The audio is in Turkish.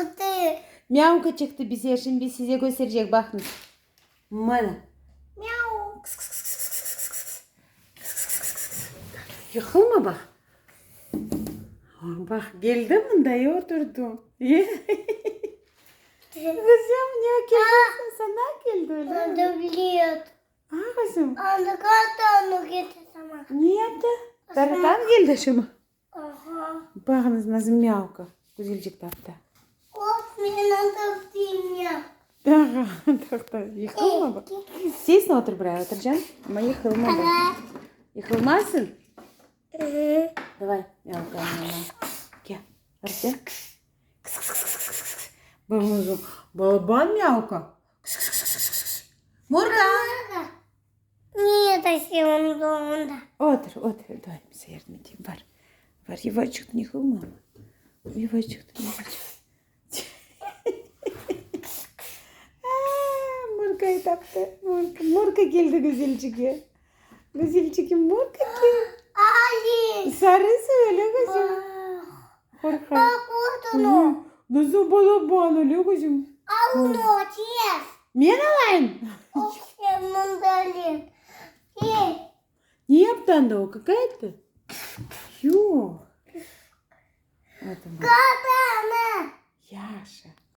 çıktı. Miyavka çıktı bize. Şimdi size gösterecek. Bakın. Bana. Miau. Yıkılma bak. Bak geldi mi dayı oturdu. Kızım niye geldin? Sana geldi öyle. Onu biliyor. Ha kızım. Onu kartı onu getir sana. Niye yaptı? Taraftan geldi şimdi. Aha. Bakınız nasıl miyavka. Güzelcik taptı. Of benim taptığım ya. Tak. Yıkılma bak. Siz ne otur buraya oturacaksın? Ama yıkılma bak. Yıkılmazsın. Давай, мявка, мама. Gel. Hadi gel. Babamızın baban mявка. Burada. Niye taşıyorsun onda? Otur. Дай bize yardım edeyim. Var. Yavaşçık yıkılma ama. Yavaşçık. Murka'yı taptı. Murka geldi güzelcik. Güzelcik Murka geldi. Ali. Sarı söyle kızım. Korkak. Bak onu. Nasıl balaban öyle kızım? Al onu çiğ. Ben alayım. Of ben bunu alayım. Ye. Не yaptın da o какая-то? Yok. Kadını. Яша.